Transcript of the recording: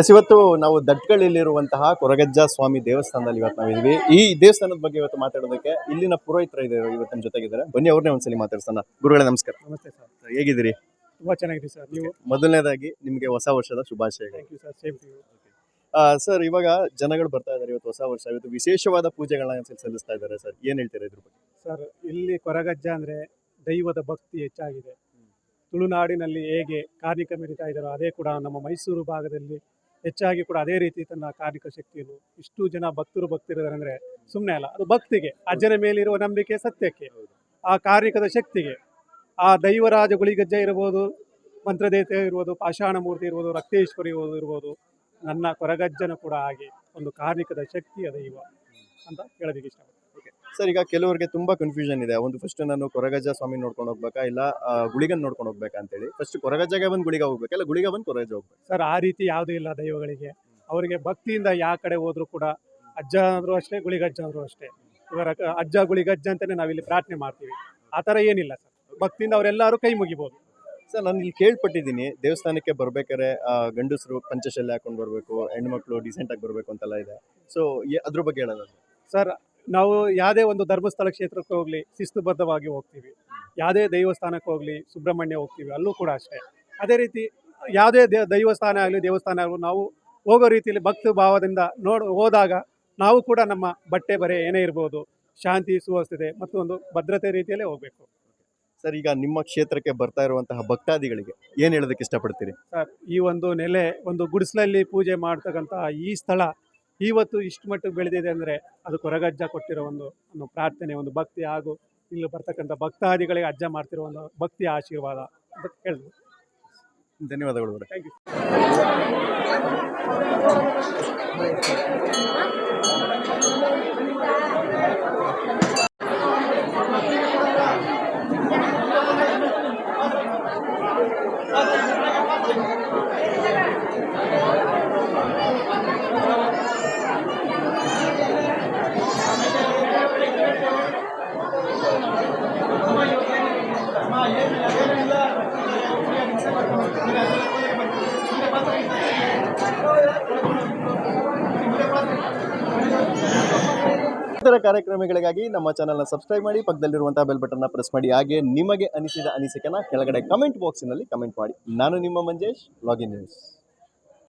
ಇವತ್ತು ನಾವು ದಟ್ಕಳ್ಳಿಯಲ್ಲಿರುವಂತಹ ಕೊರಗಜ್ಜ ಸ್ವಾಮಿ ದೇವಸ್ಥಾನದಲ್ಲಿ ಇವತ್ತು ನಾವಿದ್ವಿ. ಈ ದೇವಸ್ಥಾನದ ಬಗ್ಗೆ ಇವತ್ತು ಮಾತಾಡೋದಕ್ಕೆ ಇಲ್ಲಿನ ಪುರೋಹಿತರು ಇದ್ದಾರೆ, ಇವತ್ತು ನಮ್ಮ ಜೊತೆಗಿದ್ದಾರೆ. ಬನ್ನಿ ಅವ್ರನ್ನೇ ಒಂದ್ಸಲಿ ಮಾತಾಡ್ಸೋಣ. ಗುರುಗಳೇ ನಮಸ್ಕಾರ. ನಮಸ್ತೆ ಸರ್. ಹೇಗಿದ್ದೀರಿ? ತುಂಬಾ ಚೆನ್ನಾಗಿದೆ ಸರ್. ನೀವು? ಮೊದಲನೇದಾಗಿ ನಿಮಗೆ ಹೊಸ ವರ್ಷದ ಶುಭಾಶಯಗಳು. Thank you sir. Same to you. Sir, ಇವಾಗ ಜನಗಳು ಬರ್ತಾ ಇದ್ದಾರೆ, ಇವತ್ತು ಹೊಸ ವರ್ಷ, ಇವತ್ತು ವಿಶೇಷವಾದ ಪೂಜೆಗಳನ್ನ ಸಲ್ಲಿಸ್ತಾ ಇದ್ದಾರೆ ಸರ್. ಏನ್ ಹೇಳ್ತೀರಾ ಇದ್ರ ಬಗ್ಗೆ? ಸರ್, ಇಲ್ಲಿ ಕೊರಗಜ್ಜ ಅಂದ್ರೆ ದೈವದ ಭಕ್ತಿ ಹೆಚ್ಚಾಗಿದೆ. ತುಳುನಾಡಿನಲ್ಲಿ ಹೇಗೆ ಕಾರ್ಣಿಕ ಮೆರಿತಾ ಇದ್ದಾರೋ ಅದೇ ಕೂಡ ನಮ್ಮ ಮೈಸೂರು ಭಾಗದಲ್ಲಿ ಹೆಚ್ಚಾಗಿ ಕೂಡ ಅದೇ ರೀತಿ ತನ್ನ ಕಾರ್ಣಿಕ ಶಕ್ತಿಯನ್ನು ಇಷ್ಟು ಜನ ಭಕ್ತರಿದ್ದಾರೆ ಅಂದ್ರೆ ಸುಮ್ಮನೆ ಅಲ್ಲ, ಅದು ಭಕ್ತಿಗೆ, ಅಜ್ಜನ ಮೇಲಿರುವ ನಂಬಿಕೆ, ಸತ್ಯಕ್ಕೆ, ಆ ಕಾರ್ಣಿಕದ ಶಕ್ತಿಗೆ, ಆ ದೈವರಾಜ ಗುಳಿಗಜ್ಜ ಇರ್ಬೋದು, ಮಂತ್ರದೇವತೆ ಇರ್ಬೋದು, ಪಾಷಾಣ ಮೂರ್ತಿ ಇರ್ಬೋದು, ರಕ್ತೇಶ್ವರಿ ಇರ್ಬೋದು, ನನ್ನ ಕೊರಗಜ್ಜನ ಕೂಡ ಹಾಗೆ ಒಂದು ಕಾರ್ಣಿಕದ ಶಕ್ತಿಯ ದೈವ ಅಂತ ಹೇಳೋದಕ್ಕೆ ಇಷ್ಟಪಡ್ತೀನಿ. ಸರ್, ಈಗ ಕೆಲವರಿಗೆ ತುಂಬಾ ಕನ್ಫ್ಯೂಷನ್ ಇದೆ. ಒಂದು ಫಸ್ಟ್ ನಾನು ಕೊರಗಜ್ಜ ಸ್ವಾಮಿ ನೋಡ್ಕೊಂಡು ಹೋಗ್ಬೇಕಾ, ಇಲ್ಲ ಗುಳಿಗನ್ ನೋಡ್ಕೊಂಡು ಹೋಗ್ಬೇಕಾ ಅಂತೇಳಿ. ಫಸ್ಟ್ ಕೊರಗಜ್ಜಗೆ ಬಂದು ಗುಳಿಗ ಹೋಗ್ಬೇಕಾ, ಇಲ್ಲ ಗುಳಿಗ ಬಂದು ಕೊರಗಜ್ಜ ಹೋಗ್ಬೇಕು? ಸರ್, ಆ ರೀತಿ ಯಾವುದೂ ಇಲ್ಲ ದೈವಗಳಿಗೆ. ಅವರಿಗೆ ಭಕ್ತಿಯಿಂದ ಯಾವ ಕಡೆ ಹೋದ್ರು ಕೂಡ, ಅಜ್ಜ ಅಂದ್ರೂ ಅಷ್ಟೇ, ಗುಳಿಗಜ್ಜ ಅಂದ್ರೂ ಅಷ್ಟೇ. ಇವರ ಅಜ್ಜ ಗುಳಿಗಜ್ಜ ಅಂತಾನೆ ನಾವಿಲ್ಲಿ ಪ್ರಾರ್ಥನೆ ಮಾಡ್ತೀವಿ. ಆ ಥರ ಏನಿಲ್ಲ ಸರ್, ಭಕ್ತಿಯಿಂದ ಅವರೆಲ್ಲರೂ ಕೈ ಮುಗಿಬೋದು. ಸರ್, ನಾನು ಇಲ್ಲಿ ಕೇಳ್ಪಟ್ಟಿದ್ದೀನಿ, ದೇವಸ್ಥಾನಕ್ಕೆ ಬರ್ಬೇಕಾದ್ರೆ ಗಂಡಸರು ಪಂಚಶಲ್ಯ ಹಾಕೊಂಡು ಬರಬೇಕು, ಹೆಣ್ಮಕ್ಳು ಡೀಸೆಂಟ್ ಆಗಿ ಬರಬೇಕು ಅಂತೆಲ್ಲ ಇದೆ. ಸೊ ಅದ್ರ ಬಗ್ಗೆ ಹೇಳೋದು ಸರ್. ನಾವು ಯಾವುದೇ ಒಂದು ಧರ್ಮಸ್ಥಳ ಕ್ಷೇತ್ರಕ್ಕೆ ಹೋಗಲಿ ಶಿಸ್ತುಬದ್ಧವಾಗಿ ಹೋಗ್ತೀವಿ. ಯಾವುದೇ ದೈವಸ್ಥಾನಕ್ಕೆ ಹೋಗಲಿ, ಸುಬ್ರಹ್ಮಣ್ಯ ಹೋಗ್ತೀವಿ, ಅಲ್ಲೂ ಕೂಡ ಅಷ್ಟೇ. ಅದೇ ರೀತಿ ಯಾವುದೇ ದೈವಸ್ಥಾನ ಆಗಲಿ ದೇವಸ್ಥಾನ ಆಗಲಿ, ನಾವು ಹೋಗೋ ರೀತಿಯಲ್ಲಿ ಭಕ್ತಿ ಭಾವದಿಂದ ಹೋದಾಗ ನಾವು ಕೂಡ ನಮ್ಮ ಬಟ್ಟೆ ಬರೆ ಏನೇ ಇರ್ಬೋದು, ಶಾಂತಿ ಸುವ್ಯವಸ್ಥೆ ಮತ್ತು ಒಂದು ಭದ್ರತೆ ರೀತಿಯಲ್ಲೇ ಹೋಗಬೇಕು. ಸರ್, ಈಗ ನಿಮ್ಮ ಕ್ಷೇತ್ರಕ್ಕೆ ಬರ್ತಾ ಇರುವಂತಹ ಭಕ್ತಾದಿಗಳಿಗೆ ಏನು ಹೇಳೋದಕ್ಕೆ ಇಷ್ಟಪಡ್ತೀರಿ? ಸರ್, ಈ ಒಂದು ನೆಲೆ, ಒಂದು ಗುಡಿಸಲಲ್ಲಿ ಪೂಜೆ ಮಾಡ್ತಕ್ಕಂತಹ ಈ ಸ್ಥಳ ಇವತ್ತು ಇಷ್ಟು ಮಟ್ಟಿಗೆ ಬೆಳೆದಿದೆ ಅಂದರೆ ಅದು ಕೊರಗಜ್ಜ ಕೊಟ್ಟಿರೋ ಒಂದು ಪ್ರಾರ್ಥನೆ, ಒಂದು ಭಕ್ತಿ, ಹಾಗೂ ಇಲ್ಲಿ ಬರ್ತಕ್ಕಂಥ ಭಕ್ತಾದಿಗಳಿಗೆ ಅಜ್ಜ ಮಾಡ್ತಿರೋ ಒಂದು ಭಕ್ತಿಯ ಆಶೀರ್ವಾದ ಅಂತ ಹೇಳ್ಬೋದು. ಧನ್ಯವಾದಗಳು. Thank you. ಇತರ ಕಾರ್ಯಕ್ರಮಗಳಿಗಾಗಿ ನಮ್ಮ ಚಾನೆಲ್ನ ಸಬ್ಸ್ಕ್ರೈಬ್ ಮಾಡಿ, ಪಕ್ಕದಲ್ಲಿರುವಂತಹ ಬೆಲ್ ಬಟನ್ನ ಪ್ರೆಸ್ ಮಾಡಿ. ಹಾಗೆ ನಿಮಗೆ ಅನಿಸಿದ ಅನಿಸಿಕೆನ ಕೆಳಗಡೆ ಕಮೆಂಟ್ ಬಾಕ್ಸಿನಲ್ಲಿ ಕಮೆಂಟ್ ಮಾಡಿ. ನಾನು ನಿಮ್ಮ ಮಂಜೇಶ್, ಲಾಗಿನ್ ನ್ಯೂಸ್.